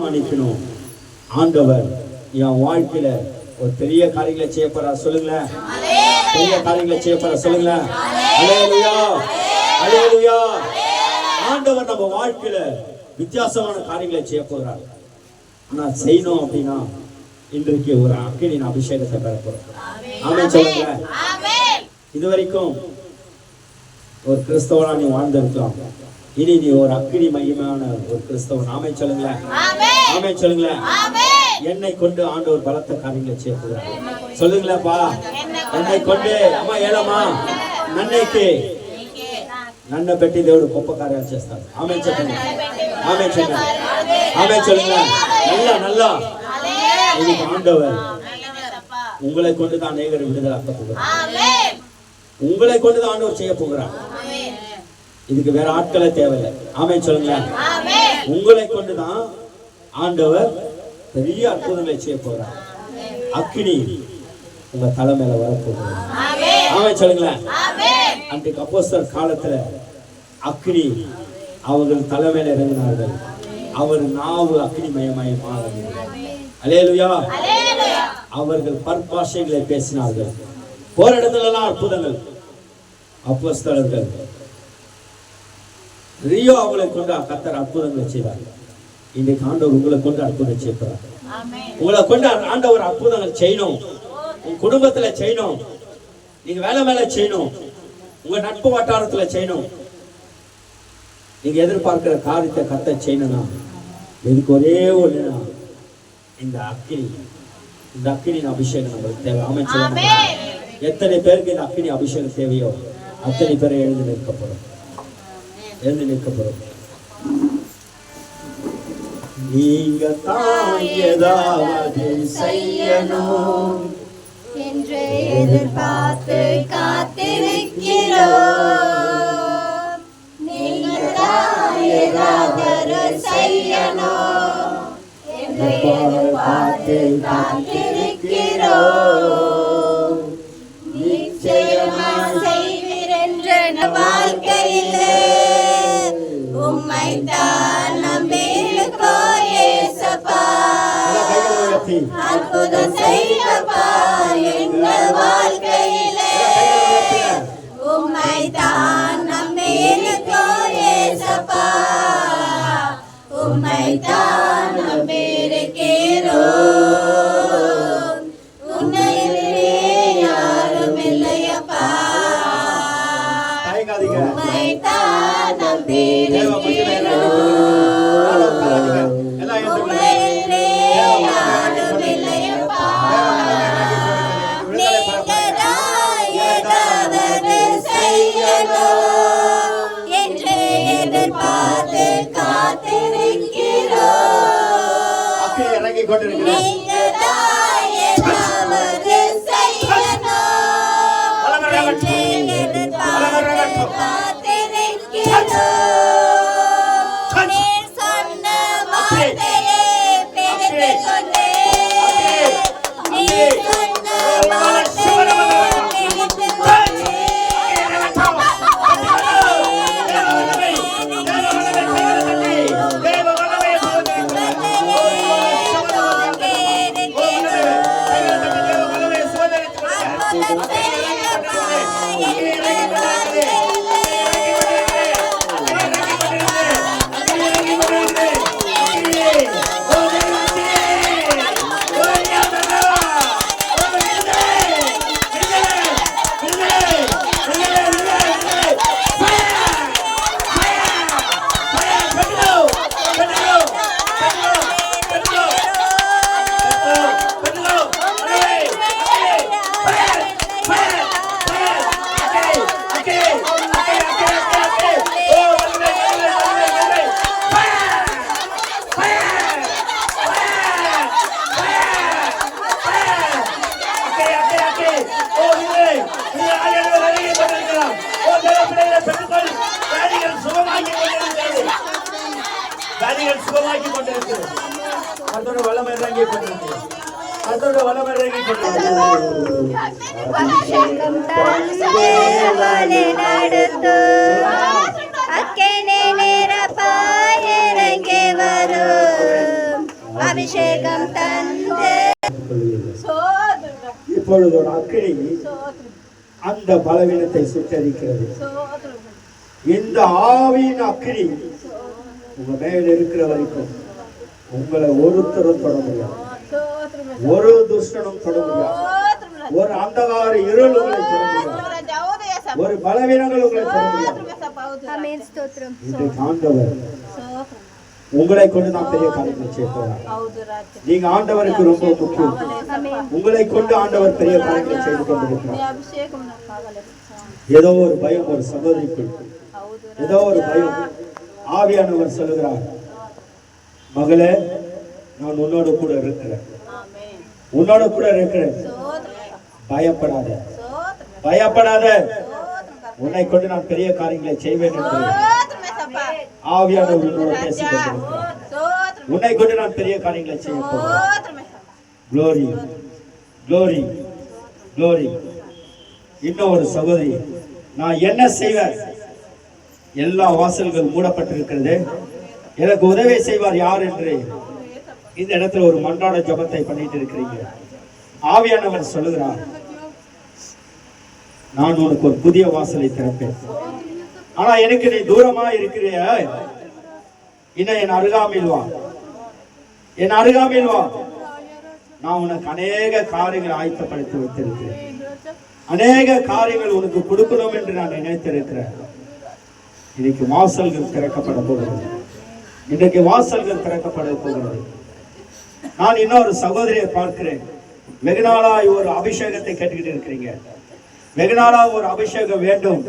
அனுப்பினோம். ஆண்டவர் என் வாழ்க்கையில ஒரு பெரிய காரியங்களை செய்ய போறா. சொல்லுங்களேன், பெரிய காரியங்களை செய்ய போறா. சொல்லுங்களேன், அல்லேலூயா, அல்லேலூயா. ஆண்டவர் நம்ம வாழ்க்கையில வித்தியாசமான காரியங்களை செய்ய போகிறார். ஆனா செய்யணும் அப்படின்னா இன்றைக்கு ஒரு அக்கினியின் அபிஷேகத்தை பெற போறோம். ஆமென் சொல்லுங்க. இதுவரைக்கும் ஒரு கிறிஸ்தவனா நீ வாழ்ந்திருக்கலாம். இனி நீ ஒரு அக்கினி மகிமையான ஒரு கிறிஸ்தவன். ஆமென் சொல்லுங்களேன், ஆமென் சொல்லுங்களேன். என்னை கொண்டு ஆண்டவர் பலத்த காரியங்களை செய்ய போகிறார். சொல்லுங்களேப்பா, என்னை கொண்டு. అమ్మా ఏలమ్మా నన్నైతే నన్ను పెట్టి దేవుడు గొప్ప కార్యాలు చేస్తాడు. ఆమేన్ చెప్పండి, ఆమేన్ చెప్పండి, ఆమేన్ சொல்லுங்க. நல்லா நல்லா இன்னைக்கு ஆண்டவர் உங்களை கொண்டு தான் அநேகரை விடுதலாக்க போகிறார். உங்களை கொண்டு தான் ஆண்டவர் செய்ய போகிறார். இதுக்கு வேற ஆட்களே தேவையில்லை. ஆமென் சொல்லுங்க. உங்களை கொண்டு தான் ஆண்டவர் பெரிய அற்புதங்களை செய்ய போகிறார். அக்கினி உங்க தலை மேல வரப்போகிறார். ஆமென் சொல்லுங்களேன். அன்றைக்கு அப்போஸ்தலர் காலத்துல அக்கினி அவர்கள் தலை மேல இறங்கினார்கள். அவர் நாவு அக்கினிமயமாய் மாறியது. அல்லேலூயா. அவர்கள் பற்பாஷைகளை பேசினார்கள். போற இடத்துல எல்லாம் அற்புதங்கள். அப்போஸ்தலர்கள் ரியோ அவங்களை கொண்டு கர்த்தர் அற்புதங்களை செய்தார். இன்றைக்கு ஆண்டவர் உங்களை கொண்டு அற்புதம் செய்கிறார். உங்களை கொண்டு ஆண்டவர் அற்புதங்கள் செய்யணும். உங்க குடும்பத்துல செய்யணும், நீங்க வேலை மேல செய்யணும், உங்க நட்பு வட்டாரத்துல செய்யணும். நீங்க எதிர்பார்க்கிற காரியத்தை கர்த்தர் செய்யணும்னா இதுக்கு ஒரே ஒண்ணுனா இந்த அக்கினியின் அபிஷேகம் நம்மளுக்கு தேவை. ஆமென் சொல்லுங்க. எத்தனை பேருக்கு இந்த அக்கினி அபிஷேகம் தேவையோ அத்தனை பேரை எழுந்து நிற்கப்படும், எழுந்து நிற்கப்படும். நீங்க தான் ஏதாவது செய்யணும் என்று எதிர்பார்த்து காத்திருக்கிறோம். நீங்க தான் ஏதாவது செய்யணும் என்று எதிர்பார்த்து காத்திருக்கிறோம். நிச்சயமா செய்வீர் என்ற வாழ்க்கையிலே உம்மை தான் நம்பியிருக்கோ இயேசப்பா. அற்புதம் செய்யப்பா எங்கள் வாழ்க்கையிலே உம்மை தான் நம்பியிருக்கோ இயேசப்பா. உம்மை தான் நம்பியிருக்கிறோம். உன்னையிலே யாரும் இல்லையப்பா. உம்மை தான் நம்பியிருக்கிறோம். உம்மையிலே யாரும் இல்லையப்பா. நீங்க தான் ஏதாவது செய்யணும் என்று எதிர்பார்த்து காத்திருக்கிறோம். நீங்க தான் ஏதாவது செய்யணும் என்று எதிர்பார்த்து காத்திருக்கிறோம். நீர் சொன்ன வார்த்தையை பிடித்துக் கொண்டே, நீர் சொன்ன வார்த்தையை பிடித்துக் கொண்டே சுகமாக்கி கொண்டிருக்கிறது. அதோட வல்லமை இறங்கி கொண்டிருக்கிறது. அதோட வல்லமை இறங்கி கொண்டிருக்கிறது. அக்கினி நிரப்பாய் இறங்கி வரும். அபிஷேகம் தந்து இப்பொழுது ஒரு அக்கினி அந்த பலவீனத்தை சுட்டரிக்கிறது. இந்த ஆவியின் அக்கினி உங்க மேல இருக்கிற வரைக்கும் உங்களை ஒருத்தரும் தொட முடியாது, ஒரு துஷ்டனும் தொட முடியாது, ஒரு அந்தகார இருள் உங்களை தொட முடியாது, ஒரு பலவீனங்கள் உங்களை தொட முடியாது. ஆமென். ஸ்தோத்திரம். இன்றைக்கு ஆண்டவர் உங்களை கொண்டு நான் பெரிய காரியங்களை செய்ய போறார். நீங்க ஆண்டவருக்கு ரொம்ப முக்கியம். உங்களை கொண்டு ஆண்டவர் பெரிய காரியங்களை செய்து கொண்டிருக்கிறார். ஏதோ ஒரு பயம் ஒரு சகோதரிக்கு, ஏதோ ஒரு பயம். ஆவியானவர் சொல்லுகிறார், மகளே நான் உன்னோடு கூட இருக்கிறேன், உன்னோட கூட இருக்கிறேன், பயப்படாத, பயப்படாத, உன்னை கொண்டு நான் பெரிய காரியங்களை செய்வேன் என்று ஆவியானவர் உன்னோடு பேசிக் கொண்டிருக்கிறார். உன்னை கொண்டு நான் பெரிய காரியங்களை செய்ய போகிறேன். Glory, glory, glory. இன்னும் ஒரு சகோதரி, நான் என்ன செய்வேன்? எல்லா வாசல்கள் மூடப்பட்டிருக்கிறது, எனக்கு உதவி செய்வார் யார் என்று இந்த இடத்துல ஒரு மன்றாட ஜபத்தை பண்ணிட்டு இருக்கிறீங்க. ஆவியானவர் சொல்லுகிறார், நான் உனக்கு ஒரு புதிய வாசலை திறப்பேன். ஆனா எனக்கு நீ தூரமா இருக்கிறிய, இன்னும் என் அருகாமையில் வா, என் அருகாமையில் வா. நான் உனக்கு அநேக காரியங்களை ஆயத்தப்படுத்தி வைத்திருக்கிறேன், அநேக காரியங்கள் உனக்கு கொடுக்கணும் என்று நான் நினைத்திருக்கிறேன். இன்னைக்கு வாசல்கள் திறக்கப்பட போகிறது, இன்றைக்கு வாசல்கள் திறக்கப்பட போகிறது. நான் இன்னொரு சகோதரியை பார்க்கிறேன். வெகு நாளாய் ஒரு அபிஷேகத்தை கேட்டுக்கிட்டு இருக்கிறீங்க, வெகு நாளா ஒரு அபிஷேகம் வேண்டும்,